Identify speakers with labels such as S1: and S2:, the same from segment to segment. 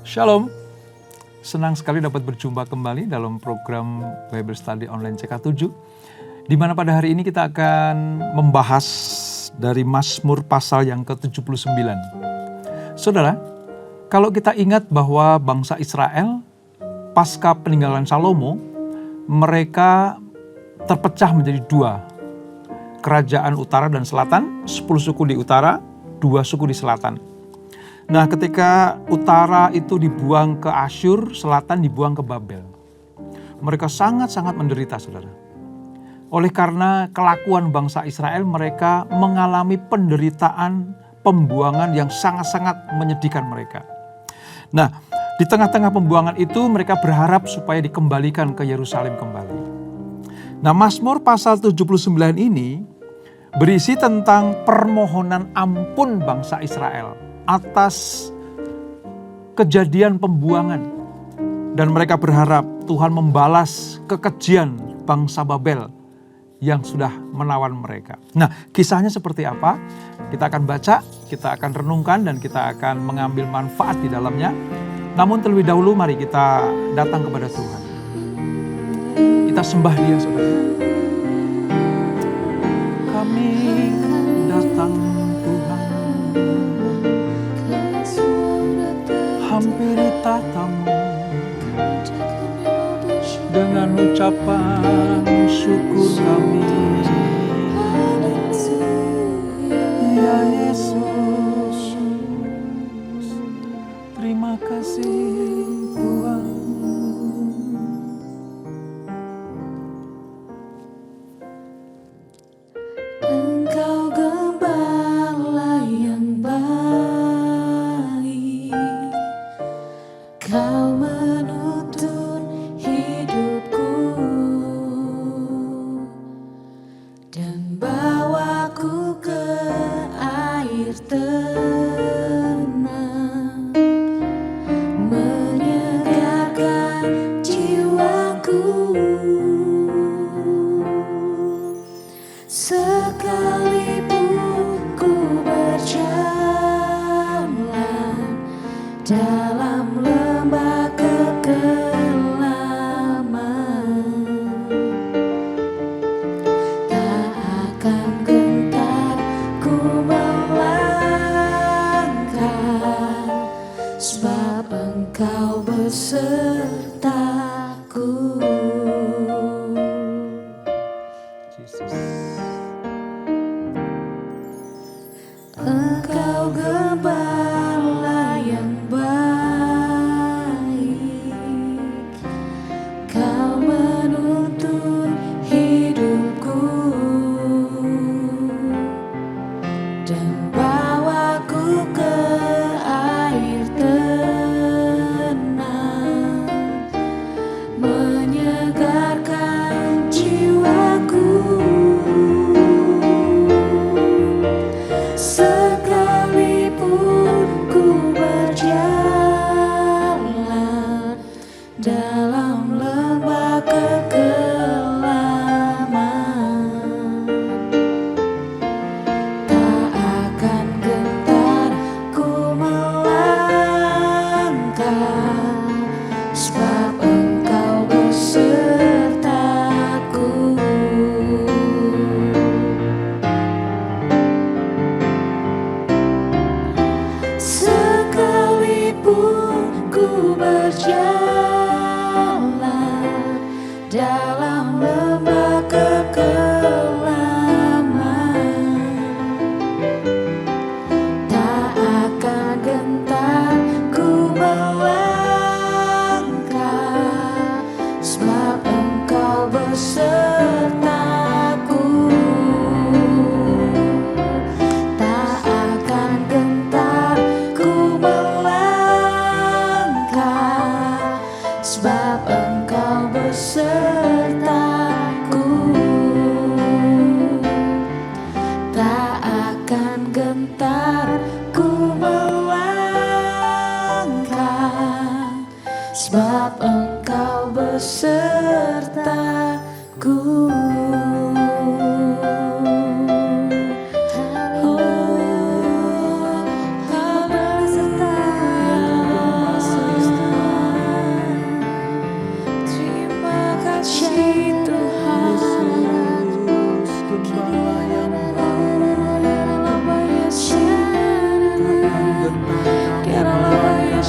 S1: Shalom, senang sekali dapat berjumpa kembali dalam program Bible Study Online CK7, di mana pada hari ini kita akan membahas dari Mazmur pasal yang ke-79. Saudara, kalau kita ingat bahwa bangsa Israel pasca peninggalan Salomo, mereka terpecah menjadi dua. Kerajaan utara dan selatan, 10 suku di utara, 2 suku di selatan. Nah, ketika utara itu dibuang ke Asyur, selatan dibuang ke Babel. Mereka sangat-sangat menderita, saudara. Oleh karena kelakuan bangsa Israel, mereka mengalami penderitaan, pembuangan yang sangat-sangat menyedihkan mereka. Nah, di tengah-tengah pembuangan itu mereka berharap supaya dikembalikan ke Yerusalem kembali. Nah, Mazmur pasal 79 ini berisi tentang permohonan ampun bangsa Israel atas kejadian pembuangan. Dan mereka berharap Tuhan membalas kekejian bangsa Babel yang sudah menawan mereka. Nah, kisahnya seperti apa? Kita akan baca, kita akan renungkan, dan kita akan mengambil manfaat di dalamnya. Namun terlebih dahulu mari kita datang kepada Tuhan. Kita sembah Dia, saudara. Kami datang Tuhan, hampiri tatamu dengan ucapan syukur kami. Ya Yesus, terima kasih Tuhan.
S2: Engkau gembala yang baik, Kau menuntun hidupku dan bawaku ke air tenang, menyegarkan jiwaku. Sekalipun ku berjalan dalam lembah kekelaman, tak akan gentar ku melangkah, sebab Engkau besertaku. Engkau gembala yang baik, Kau menuntun hidupku dan bawaku ke air tenang, menyegarkan jiwaku. Sekalipun ku berjalan dalam lembah kekelaman, tak akan gentar ku melangkah, sebab Engkau besertaku. Sekalipun ku berjalan dalam lembah kekelaman, tak akan gentar ku melangkah, sebab Engkau besertaku. Tak akan gentar ku melangkah, sebab Engkau besertaku. Tak akan gentar ku melangkah, sebab Engkau besertaku. Oh, Kau besertaku.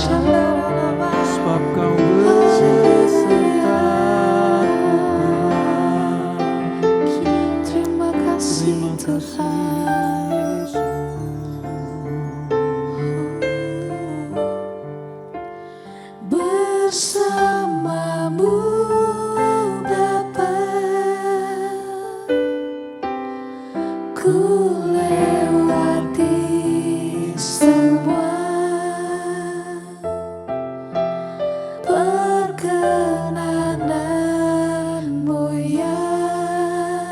S1: sebab Kau besertaku Tuhan.
S2: Terima kasih Tuhan. Bersamamu Bapa, ku lewati semua perkenananmu yang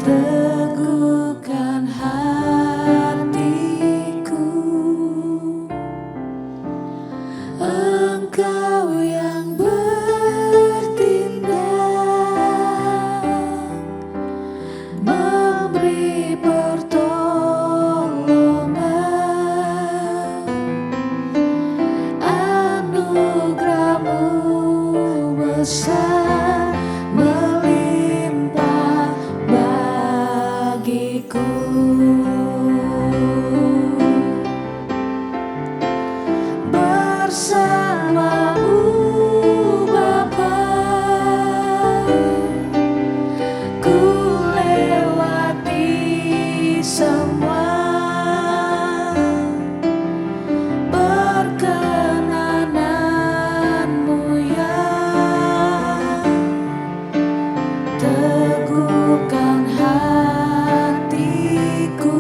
S2: teguhkan hatiku. Engkau yang bertindak, memberi pertolongan, anugerah-Mu besar melimpah bagiku. Bersamamu Bapa, ku lewati semua perkenananmu yang teguhkan hatiku.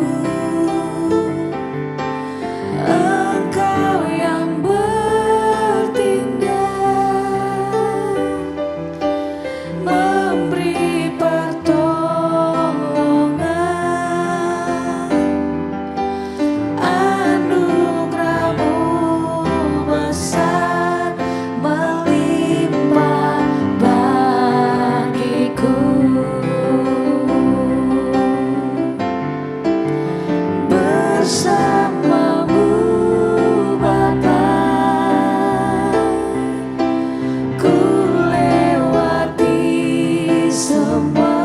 S2: Engkau yang bertindak, memberi pertolongan, anugerah-Mu besar melimpah bagiku. Bersamamu Bapa, ku lewati semua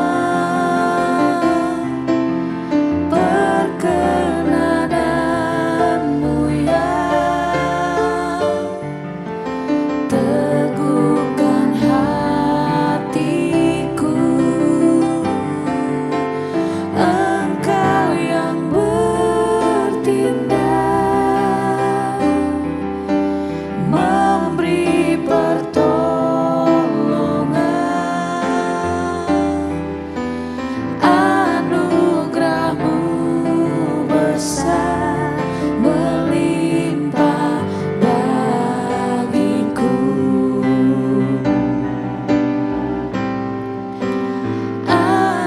S2: perkenananmu yang teguhkan hatiku. Engkau yang bertindak, memberi pertolongan, anugerah-Mu besar melimpah bagiku.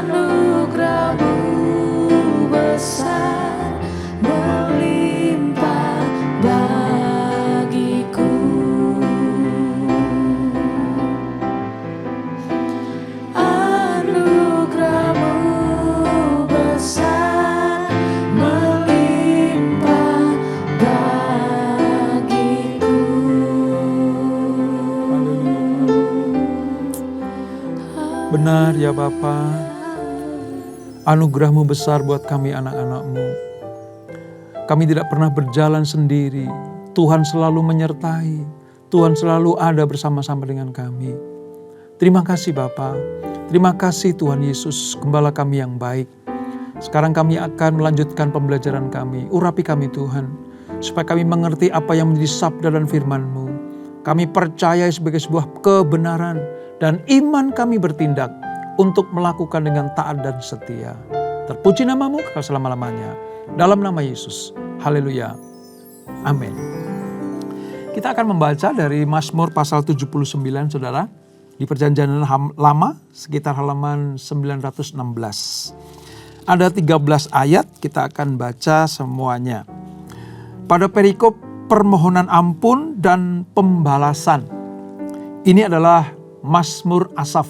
S2: Anugerah-Mu besar melimpah bagiku. Anugerah-Mu besar melimpah bagiku.
S1: Benar ya Bapa, anugerah-Mu besar buat kami anak-anak-Mu. Kami tidak pernah berjalan sendiri. Tuhan selalu menyertai. Tuhan selalu ada bersama-sama dengan kami. Terima kasih Bapa. Terima kasih Tuhan Yesus, Gembala kami yang baik. Sekarang kami akan melanjutkan pembelajaran kami. Urapi kami Tuhan, supaya kami mengerti apa yang menjadi sabda dan firman-Mu. Kami percaya sebagai sebuah kebenaran, dan iman kami bertindak untuk melakukan dengan taat dan setia. Terpuji nama-Mu kekal selama-lamanya. Dalam nama Yesus. Haleluya. Amin. Kita akan membaca dari Mazmur pasal 79, saudara. Di Perjanjian Lama, sekitar halaman 916. Ada 13 ayat, kita akan baca semuanya. Pada perikop permohonan ampun dan pembalasan. Ini adalah Mazmur Asaf.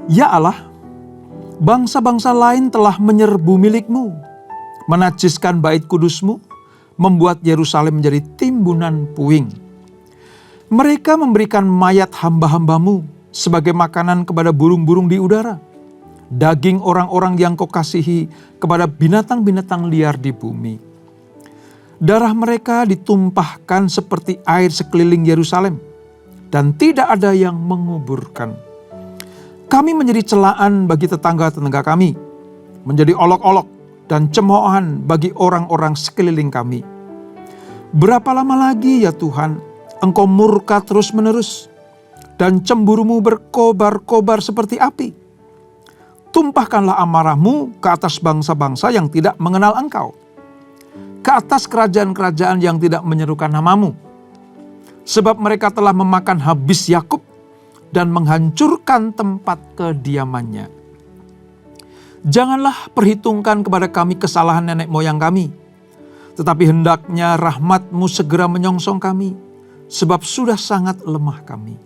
S1: Ya Allah, bangsa-bangsa lain telah menyerbu milik-Mu, menajiskan bait kudus-Mu, membuat Yerusalem menjadi timbunan puing. Mereka memberikan mayat hamba-hamba-Mu sebagai makanan kepada burung-burung di udara, daging orang-orang yang Kau kasihi kepada binatang-binatang liar di bumi. Darah mereka ditumpahkan seperti air sekeliling Yerusalem, dan tidak ada yang menguburkan. Kami menjadi celaan bagi tetangga-tetangga kami, menjadi olok-olok dan cemoohan bagi orang-orang sekeliling kami. Berapa lama lagi ya Tuhan, Engkau murka terus-menerus, dan cemburumu berkobar-kobar seperti api? Tumpahkanlah amarahmu ke atas bangsa-bangsa yang tidak mengenal Engkau, ke atas kerajaan-kerajaan yang tidak menyerukan namamu. Sebab mereka telah memakan habis Yakub dan menghancurkan tempat kediamannya. Janganlah perhitungkan kepada kami kesalahan nenek moyang kami, tetapi hendaknya rahmat-Mu segera menyongsong kami, sebab sudah sangat lemah kami.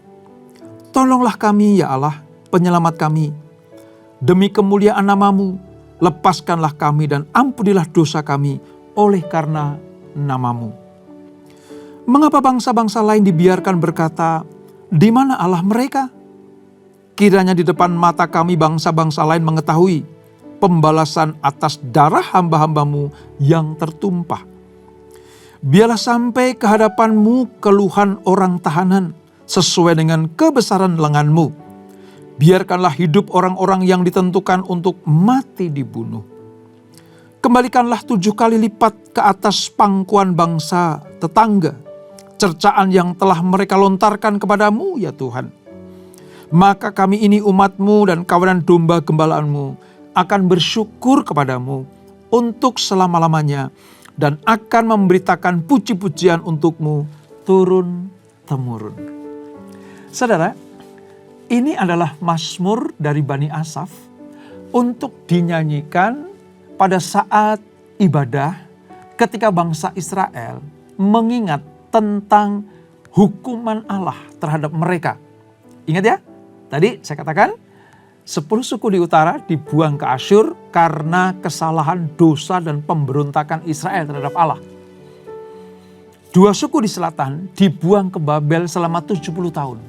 S1: Tolonglah kami ya Allah, penyelamat kami. Demi kemuliaan nama-Mu, lepaskanlah kami dan ampunilah dosa kami oleh karena nama-Mu. Mengapa bangsa-bangsa lain dibiarkan berkata, di mana Allah mereka? Kiranya di depan mata kami bangsa-bangsa lain mengetahui pembalasan atas darah hamba-hamba-Mu yang tertumpah. Biarlah sampai ke hadapan-Mu keluhan orang tahanan sesuai dengan kebesaran lengan-Mu. Biarkanlah hidup orang-orang yang ditentukan untuk mati dibunuh. Kembalikanlah 7 kali lipat ke atas pangkuan bangsa tetangga cercaan yang telah mereka lontarkan kepadamu ya Tuhan. Maka kami ini umat-Mu dan kawanan domba gembalaanmu akan bersyukur kepadamu untuk selama-lamanya dan akan memberitakan puji-pujian untuk-Mu turun-temurun. Saudara, ini adalah mazmur dari Bani Asaf untuk dinyanyikan pada saat ibadah ketika bangsa Israel mengingat tentang hukuman Allah terhadap mereka. Ingat ya, tadi saya katakan 10 suku di utara dibuang ke Asyur karena kesalahan, dosa dan pemberontakan Israel terhadap Allah. 2 suku di selatan dibuang ke Babel selama 70 tahun.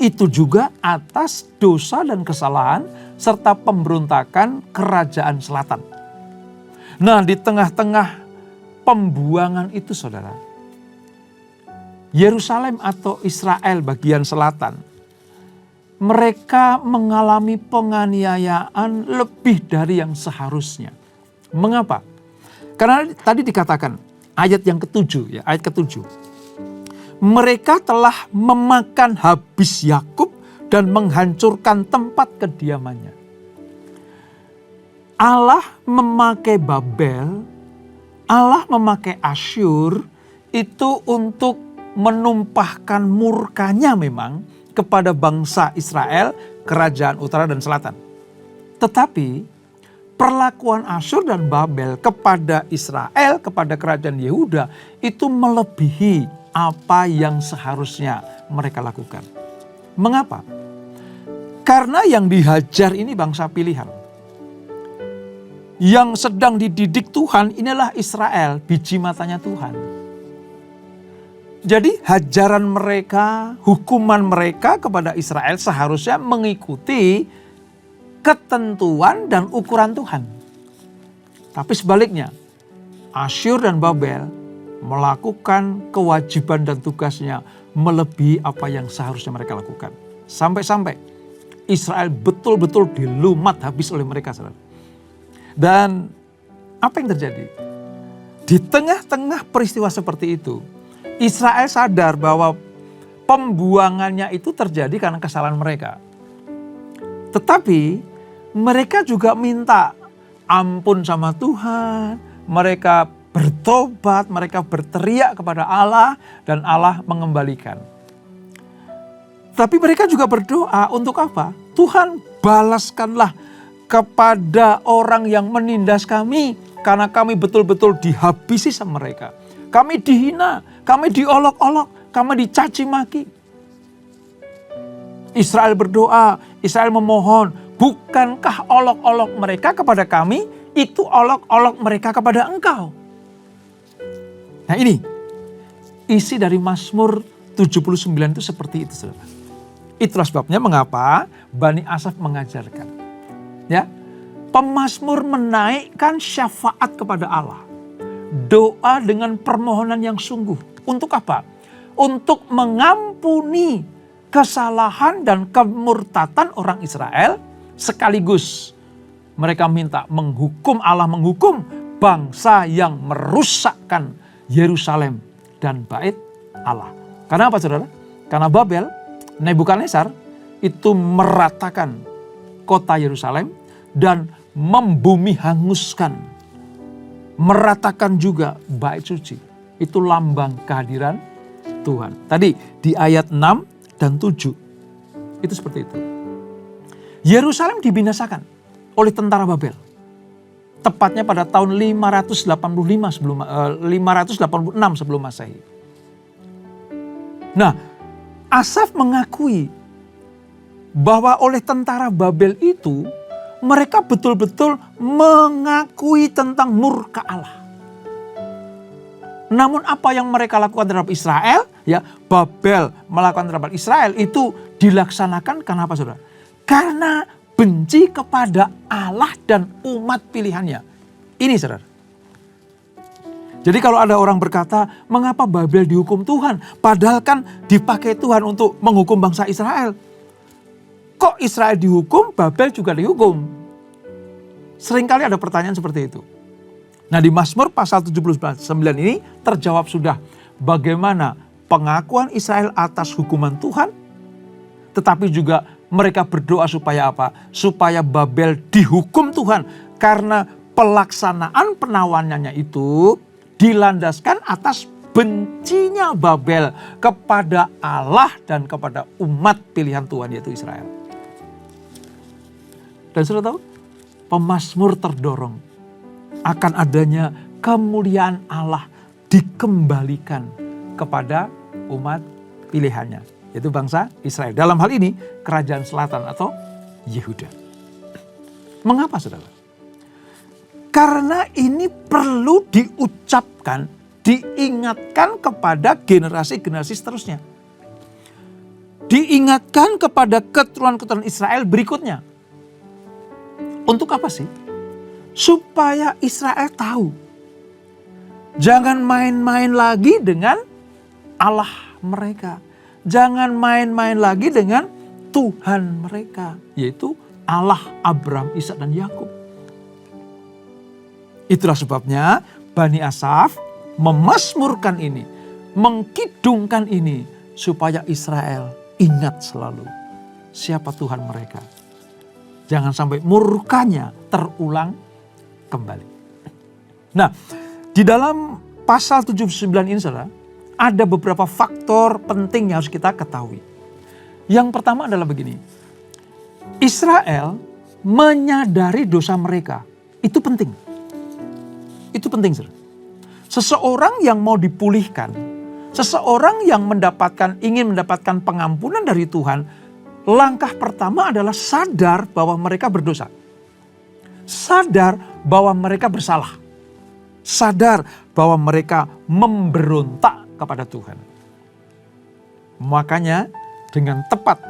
S1: Itu juga atas dosa dan kesalahan serta pemberontakan kerajaan selatan. Nah, di tengah-tengah pembuangan itu saudara, Yerusalem atau Israel bagian selatan, mereka mengalami penganiayaan lebih dari yang seharusnya. Mengapa? Karena tadi dikatakan ayat yang ke-7 ya, ayat ke-7. Mereka telah memakan habis Yakub dan menghancurkan tempat kediamannya. Allah memakai Babel, Allah memakai Asyur itu untuk menumpahkan murkanya memang kepada bangsa Israel, kerajaan utara dan selatan. Tetapi perlakuan Asyur dan Babel kepada Israel, kepada kerajaan Yehuda itu melebihi apa yang seharusnya mereka lakukan. Mengapa? Karena yang dihajar ini bangsa pilihan. Yang sedang dididik Tuhan inilah Israel, biji matanya Tuhan. Jadi hajaran mereka, hukuman mereka kepada Israel seharusnya mengikuti ketentuan dan ukuran Tuhan. Tapi sebaliknya, Asyur dan Babel melakukan kewajiban dan tugasnya melebihi apa yang seharusnya mereka lakukan. Sampai-sampai Israel betul-betul dilumat habis oleh mereka. Saudara. Dan apa yang terjadi? Di tengah-tengah peristiwa seperti itu, Israel sadar bahwa pembuangannya itu terjadi karena kesalahan mereka. Tetapi mereka juga minta ampun sama Tuhan, mereka bertobat, mereka berteriak kepada Allah dan Allah mengembalikan. Tapi mereka juga berdoa untuk apa? Tuhan balaskanlah kepada orang yang menindas kami karena kami betul-betul dihabisi sama mereka. Kami dihina, kami diolok-olok, kami dicaci maki. Israel berdoa, Israel memohon, bukankah olok-olok mereka kepada kami, itu olok-olok mereka kepada Engkau. Nah ini, isi dari Mazmur 79 itu seperti itu saudara. Itulah sebabnya mengapa Bani Asaf mengajarkan. Ya, pemazmur menaikkan syafaat kepada Allah. doa dengan permohonan yang sungguh. Untuk apa? Untuk mengampuni kesalahan dan kemurtatan orang Israel, sekaligus mereka minta Allah menghukum bangsa yang merusakkan Yerusalem dan bait Allah. Karena apa saudara? Karena Babel, Nebukadnezar itu meratakan kota Yerusalem dan membumi hanguskan, meratakan juga bait suci. Itu lambang kehadiran Tuhan. Tadi di ayat 6 dan 7 itu seperti itu. Yerusalem dibinasakan oleh tentara Babel. Tepatnya pada tahun 586 sebelum Masehi. Nah, Asaf mengakui bahwa oleh tentara Babel itu mereka betul-betul mengakui tentang murka Allah. Namun apa yang mereka lakukan terhadap Israel, ya Babel melakukan terhadap Israel itu dilaksanakan karena apa saudara? Karena benci kepada Allah dan umat pilihannya. Ini saudara. Jadi kalau ada orang berkata, mengapa Babel dihukum Tuhan? Padahal kan dipakai Tuhan untuk menghukum bangsa Israel. Kok Israel dihukum, Babel juga dihukum? Seringkali ada pertanyaan seperti itu. Nah di Mazmur pasal 79 ini terjawab sudah bagaimana pengakuan Israel atas hukuman Tuhan. Tetapi juga mereka berdoa supaya apa? Supaya Babel dihukum Tuhan. Karena pelaksanaan penawanannya itu dilandaskan atas bencinya Babel kepada Allah dan kepada umat pilihan Tuhan yaitu Israel. Dan sudah tahu? Pemazmur terdorong akan adanya kemuliaan Allah dikembalikan kepada umat pilihannya, yaitu bangsa Israel. Dalam hal ini kerajaan selatan atau Yehuda. Mengapa saudara? Karena ini perlu diucapkan, diingatkan kepada generasi-generasi seterusnya. Diingatkan kepada keturunan-keturunan Israel berikutnya. Untuk apa sih? Supaya Israel tahu. Jangan main-main lagi dengan Allah mereka. Jangan main-main lagi dengan Tuhan mereka. Yaitu Allah Abraham, Ishak dan Yakub. Itulah sebabnya Bani Asaf memazmurkan ini. Mengkidungkan ini. Supaya Israel ingat selalu siapa Tuhan mereka. Jangan sampai murkanya terulang kembali. Nah, di dalam pasal 79 ini saudara, ada beberapa faktor penting yang harus kita ketahui. Yang pertama adalah begini. Israel menyadari dosa mereka. Itu penting. Itu penting saudara. Seseorang yang mau dipulihkan, seseorang yang ingin mendapatkan pengampunan dari Tuhan, langkah pertama adalah sadar bahwa mereka berdosa. Sadar bahwa mereka bersalah. Sadar bahwa mereka memberontak kepada Tuhan. Makanya dengan tepat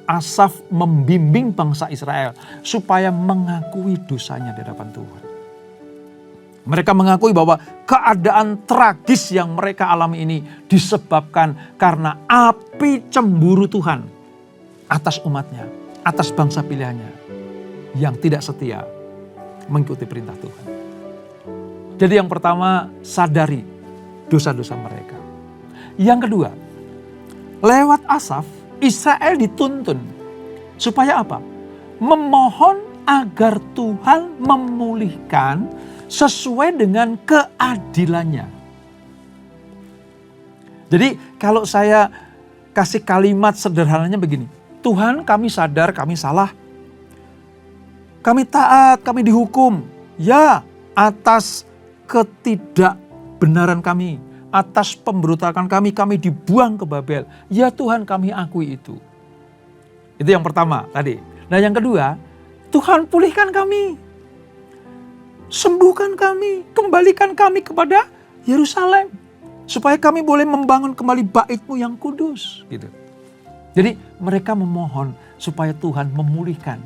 S1: Asaf membimbing bangsa Israel supaya mengakui dosanya di hadapan Tuhan. Mereka mengakui bahwa keadaan tragis yang mereka alami ini disebabkan karena api cemburu Tuhan atas umatnya, atas bangsa pilihannya yang tidak setia mengikuti perintah Tuhan. Jadi yang pertama, sadari dosa-dosa mereka. Yang kedua, lewat Asaf, Israel dituntun supaya apa? Memohon agar Tuhan memulihkan sesuai dengan keadilannya. Jadi kalau saya kasih kalimat sederhananya begini. Tuhan, kami sadar kami salah. Kami taat, kami dihukum. Ya, atas ketidakbenaran kami. Atas pemberontakan kami dibuang ke Babel. Ya Tuhan, kami akui itu. Itu yang pertama tadi. Nah yang kedua, Tuhan pulihkan kami. Sembuhkan kami, kembalikan kami kepada Yerusalem. Supaya kami boleh membangun kembali bait-Mu yang kudus. Gitu. Jadi mereka memohon supaya Tuhan memulihkan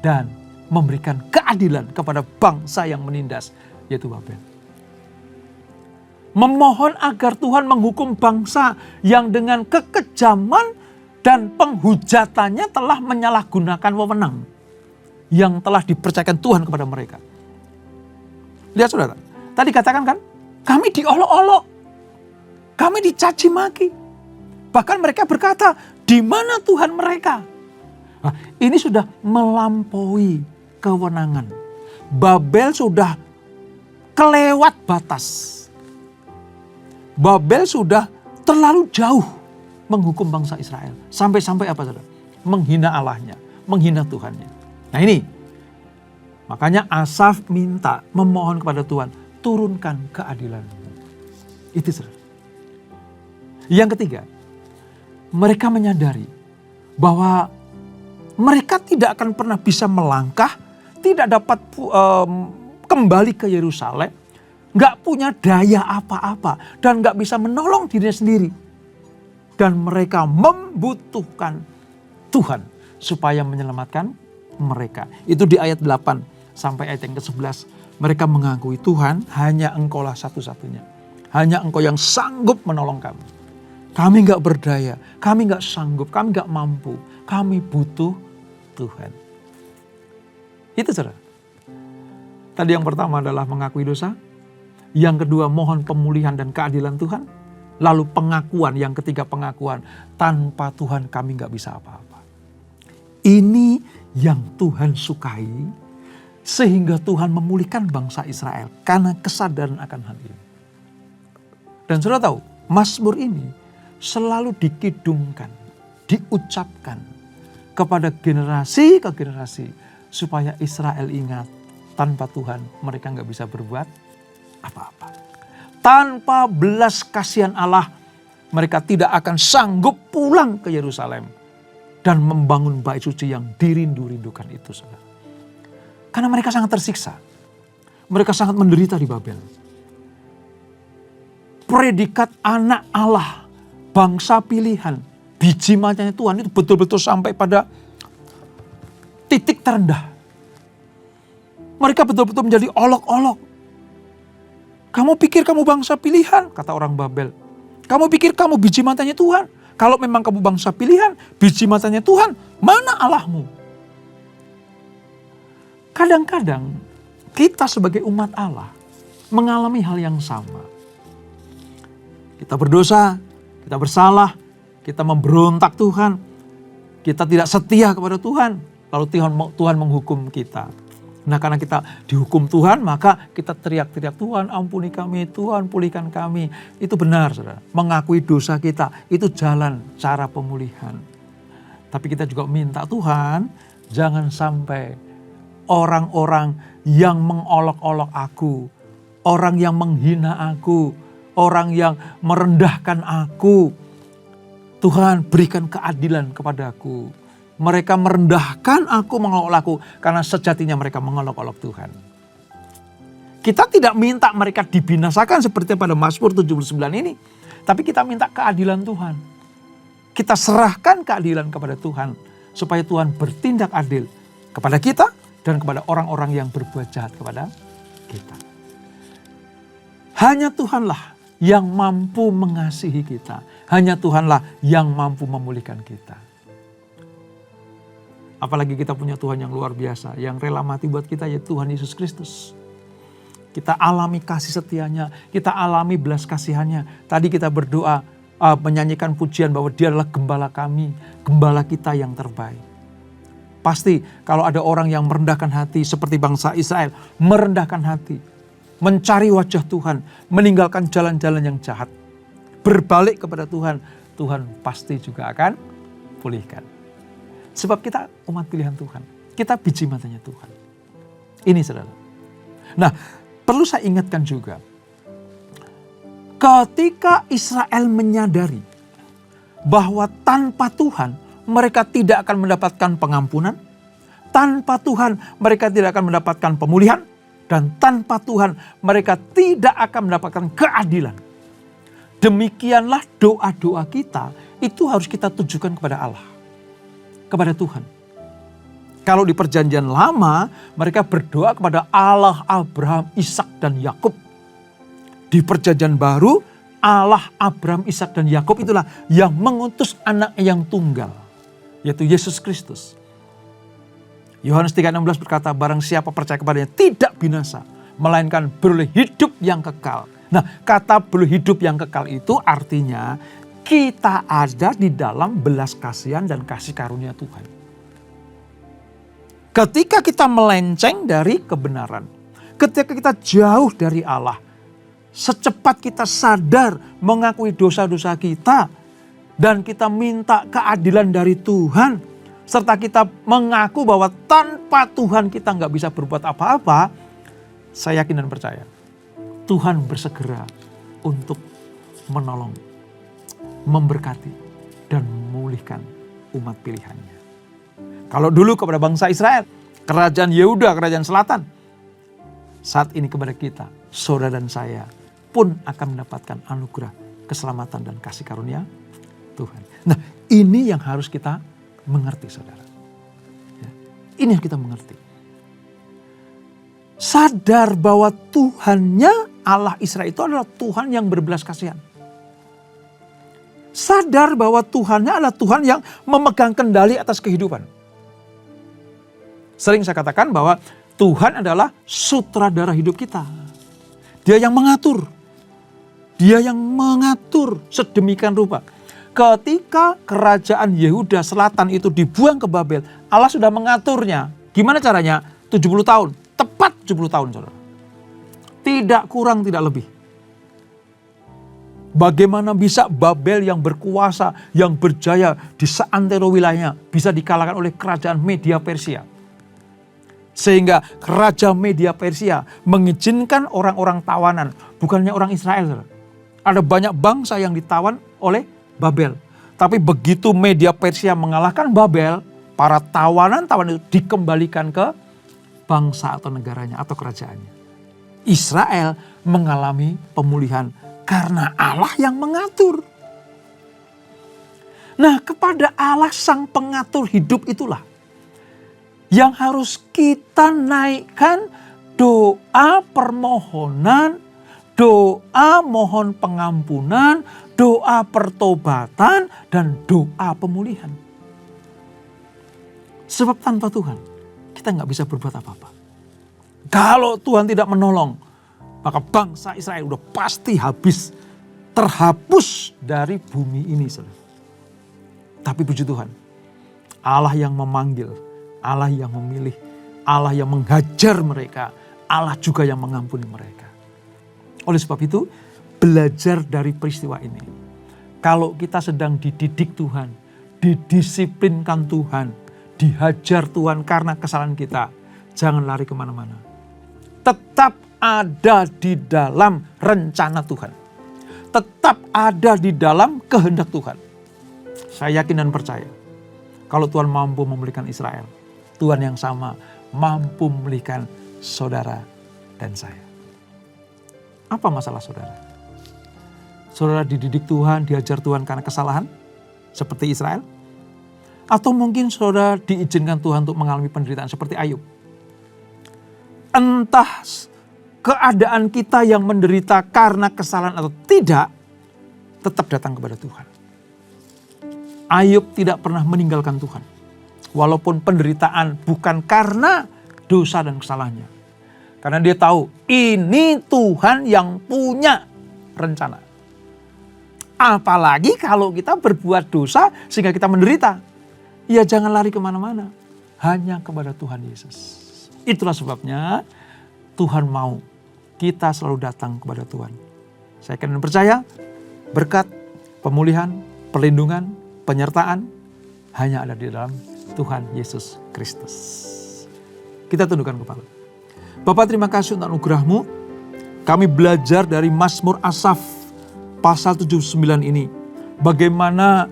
S1: dan memberikan keadilan kepada bangsa yang menindas, yaitu Babel. Memohon agar Tuhan menghukum bangsa yang dengan kekejaman dan penghujatannya telah menyalahgunakan wewenang yang telah dipercayakan Tuhan kepada mereka. Lihat saudara, tadi katakan kan, kami diolok-olok, kami dicaci maki. Bahkan mereka berkata, di mana Tuhan mereka? Nah, ini sudah melampaui kewenangan. Babel sudah kelewat batas. Babel sudah terlalu jauh menghukum bangsa Israel. Sampai-sampai apa saudara? Menghina Allahnya, menghina Tuhannya. Nah ini, makanya Asaf minta, memohon kepada Tuhan, turunkan keadilan-Mu. Itu saudara. Yang ketiga, mereka menyadari bahwa mereka tidak akan pernah bisa melangkah, tidak dapat kembali ke Yerusalem, gak punya daya apa-apa, dan gak bisa menolong dirinya sendiri. Dan mereka membutuhkan Tuhan supaya menyelamatkan mereka. Itu di ayat 8 sampai ayat yang ke-11. Mereka mengakui, Tuhan, hanya Engkaulah satu-satunya. Hanya Engkau yang sanggup menolong kami. Kami gak berdaya, kami gak sanggup, kami gak mampu. Kami butuh Tuhan. Itu saudara. Tadi yang pertama adalah mengakui dosa. Yang kedua mohon pemulihan dan keadilan Tuhan. Lalu pengakuan, yang ketiga pengakuan. Tanpa Tuhan kami gak bisa apa-apa. Ini yang Tuhan sukai. Sehingga Tuhan memulihkan bangsa Israel. Karena kesadaran akan hal ini. Dan saudara tahu, Mazmur ini selalu dikidungkan, diucapkan kepada generasi ke generasi. Supaya Israel ingat, tanpa Tuhan mereka gak bisa berbuat apa-apa. Tanpa belas kasihan Allah, mereka tidak akan sanggup pulang ke Yerusalem dan membangun bait suci yang dirindu-rindukan itu, saudara. Karena mereka sangat tersiksa. Mereka sangat menderita di Babel. Predikat anak Allah, bangsa pilihan, biji matanya Tuhan itu betul-betul sampai pada titik terendah. Mereka betul-betul menjadi olok-olok. Kamu pikir kamu bangsa pilihan, kata orang Babel. Kamu pikir kamu biji matanya Tuhan. Kalau memang kamu bangsa pilihan, biji matanya Tuhan, mana Allahmu? Kadang-kadang kita sebagai umat Allah mengalami hal yang sama. Kita berdosa, kita bersalah, kita memberontak Tuhan. Kita tidak setia kepada Tuhan. Lalu Tuhan menghukum kita. Nah karena kita dihukum Tuhan, maka kita teriak-teriak, Tuhan ampuni kami, Tuhan pulihkan kami. Itu benar saudara, mengakui dosa kita, itu jalan cara pemulihan. Tapi kita juga minta Tuhan, jangan sampai orang-orang yang mengolok-olok aku, orang yang menghina aku, orang yang merendahkan aku, Tuhan berikan keadilan kepadaku. Mereka merendahkan aku, mengolok aku. Karena sejatinya mereka mengolok-olok Tuhan. Kita tidak minta mereka dibinasakan seperti pada Mazmur 79 ini. Tapi kita minta keadilan Tuhan. Kita serahkan keadilan kepada Tuhan. Supaya Tuhan bertindak adil kepada kita dan kepada orang-orang yang berbuat jahat kepada kita. Hanya Tuhanlah yang mampu mengasihi kita. Hanya Tuhanlah yang mampu memulihkan kita. Apalagi kita punya Tuhan yang luar biasa, yang rela mati buat kita, yaitu Tuhan Yesus Kristus. Kita alami kasih setianya, kita alami belas kasihannya. Tadi kita berdoa, menyanyikan pujian bahwa Dia adalah gembala kami, gembala kita yang terbaik. Pasti kalau ada orang yang merendahkan hati seperti bangsa Israel, merendahkan hati, mencari wajah Tuhan, meninggalkan jalan-jalan yang jahat, berbalik kepada Tuhan, Tuhan pasti juga akan pulihkan. Sebab kita umat pilihan Tuhan. Kita biji matanya Tuhan. Ini saudara. Nah, perlu saya ingatkan juga. Ketika Israel menyadari bahwa tanpa Tuhan mereka tidak akan mendapatkan pengampunan. Tanpa Tuhan mereka tidak akan mendapatkan pemulihan. Dan tanpa Tuhan mereka tidak akan mendapatkan keadilan. Demikianlah doa-doa kita itu harus kita tujukan kepada Allah. Kepada Tuhan. Kalau di perjanjian lama mereka berdoa kepada Allah Abraham, Ishak dan Yakub. Di perjanjian baru, Allah Abraham, Ishak dan Yakub itulah yang mengutus anak yang tunggal, yaitu Yesus Kristus. Yohanes 3:16 berkata, barang siapa percaya kepadanya tidak binasa, melainkan beroleh hidup yang kekal. Nah, kata beroleh hidup yang kekal itu artinya kita ada di dalam belas kasihan dan kasih karunia Tuhan. Ketika kita melenceng dari kebenaran, ketika kita jauh dari Allah, secepat kita sadar mengakui dosa-dosa kita dan kita minta keadilan dari Tuhan, serta kita mengaku bahwa tanpa Tuhan kita nggak bisa berbuat apa-apa, saya yakin dan percaya Tuhan bersegera untuk menolong, memberkati, dan memulihkan umat pilihannya. Kalau dulu kepada bangsa Israel, kerajaan Yehuda, kerajaan selatan, saat ini kepada kita, saudara dan saya, pun akan mendapatkan anugerah, keselamatan, dan kasih karunia Tuhan. Nah, ini yang harus kita mengerti, saudara. Ya, ini yang kita mengerti. Sadar bahwa Tuhannya Allah Israel itu adalah Tuhan yang berbelas kasihan. Sadar bahwa Tuhannya adalah Tuhan yang memegang kendali atas kehidupan. Sering saya katakan bahwa Tuhan adalah sutradara hidup kita. Dia yang mengatur. Dia yang mengatur sedemikian rupa. Ketika kerajaan Yehuda Selatan itu dibuang ke Babel, Allah sudah mengaturnya. Gimana caranya? 70 tahun. Tepat 70 tahun, saudara. Tidak kurang, tidak lebih. Bagaimana bisa Babel yang berkuasa, yang berjaya di seantero wilayahnya bisa dikalahkan oleh kerajaan Media Persia? Sehingga Raja Media Persia mengizinkan orang-orang tawanan, bukannya orang Israel, saudara. Ada banyak bangsa yang ditawan oleh Babel. Tapi begitu Media Persia mengalahkan Babel, para tawanan-tawanan itu dikembalikan ke bangsa atau negaranya atau kerajaannya. Israel mengalami pemulihan karena Allah yang mengatur. Nah, kepada Allah sang pengatur hidup itulah yang harus kita naikkan doa permohonan, doa mohon pengampunan, doa pertobatan, dan doa pemulihan. Sebab tanpa Tuhan, kita nggak bisa berbuat apa-apa. Kalau Tuhan tidak menolong, maka bangsa Israel udah pasti habis, terhapus dari bumi ini, saudara. Tapi puji Tuhan, Allah yang memanggil, Allah yang memilih, Allah yang menghajar mereka, Allah juga yang mengampuni mereka. Oleh sebab itu, belajar dari peristiwa ini. Kalau kita sedang dididik Tuhan, didisiplinkan Tuhan, dihajar Tuhan karena kesalahan kita, jangan lari kemana-mana. Tetap ada di dalam rencana Tuhan. Tetap ada di dalam kehendak Tuhan. Saya yakin dan percaya, kalau Tuhan mampu memulihkan Israel, Tuhan yang sama mampu memulihkan saudara dan saya. Apa masalah saudara? Saudara dididik Tuhan, diajar Tuhan karena kesalahan seperti Israel? Atau mungkin saudara diizinkan Tuhan untuk mengalami penderitaan seperti Ayub? Entah keadaan kita yang menderita karena kesalahan atau tidak, tetap datang kepada Tuhan. Ayub tidak pernah meninggalkan Tuhan. Walaupun penderitaan bukan karena dosa dan kesalahannya. Karena dia tahu ini Tuhan yang punya rencana. Apalagi kalau kita berbuat dosa sehingga kita menderita. Ya jangan lari kemana-mana. Hanya kepada Tuhan Yesus. Itulah sebabnya Tuhan mau kita selalu datang kepada Tuhan. Saya akan percaya berkat, pemulihan, perlindungan, penyertaan hanya ada di dalam Tuhan Yesus Kristus. Kita tundukkan kepala. Bapak, terima kasih untuk anugerah-Mu. Kami belajar dari Mazmur Asaf pasal 79 ini. Bagaimana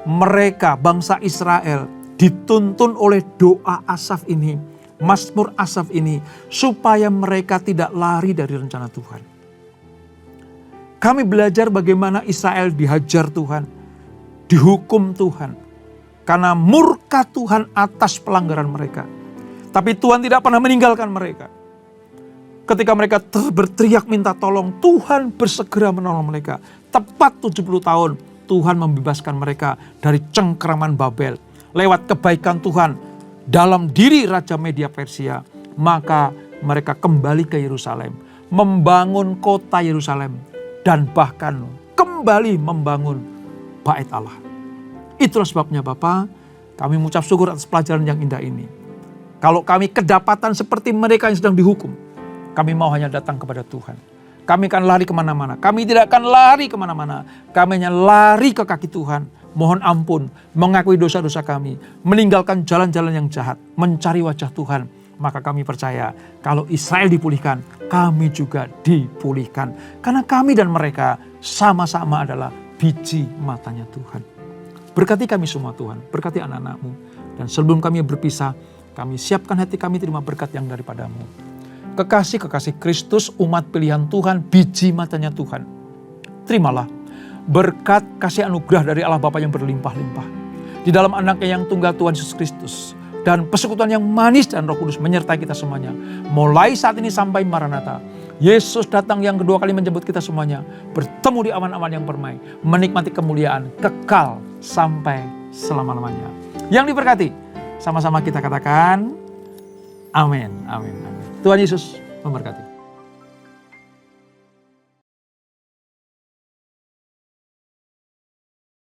S1: mereka, bangsa Israel, dituntun oleh doa Asaf ini, Mazmur Asaf ini, supaya mereka tidak lari dari rencana Tuhan. Kami belajar bagaimana Israel dihajar Tuhan, dihukum Tuhan, karena murka Tuhan atas pelanggaran mereka. Tapi Tuhan tidak pernah meninggalkan mereka. Ketika mereka berteriak minta tolong, Tuhan bersegera menolong mereka. Tepat 70 tahun Tuhan membebaskan mereka dari cengkeraman Babel. Lewat kebaikan Tuhan dalam diri Raja Media Persia, maka mereka kembali ke Yerusalem, membangun kota Yerusalem, dan bahkan kembali membangun Bait Allah. Itulah sebabnya Bapa, kami mengucap syukur atas pelajaran yang indah ini. Kalau kami kedapatan seperti mereka yang sedang dihukum, kami mau hanya datang kepada Tuhan. Kami akan lari kemana-mana. Kami tidak akan lari kemana-mana. Kami hanya lari ke kaki Tuhan. Mohon ampun, mengakui dosa-dosa kami. Meninggalkan jalan-jalan yang jahat. Mencari wajah Tuhan. Maka kami percaya kalau Israel dipulihkan, kami juga dipulihkan. Karena kami dan mereka sama-sama adalah biji matanya Tuhan. Berkati kami semua Tuhan. Berkati anak-anak-Mu. Dan sebelum kami berpisah, kami siapkan hati kami terima berkat yang daripada-Mu. Kekasih-kekasih Kristus, umat pilihan Tuhan, biji matanya Tuhan. Terimalah berkat kasih anugerah dari Allah Bapa yang berlimpah-limpah. Di dalam anaknya yang tunggal Tuhan Yesus Kristus. Dan persekutuan yang manis dan Roh Kudus menyertai kita semuanya. Mulai saat ini sampai Maranatha. Yesus datang yang kedua kali menjemput kita semuanya. Bertemu di awan-awan yang permai. Menikmati kemuliaan kekal sampai selama-lamanya. Yang diberkati, sama-sama kita katakan amin, amin, amin. Tuhan Yesus memberkati.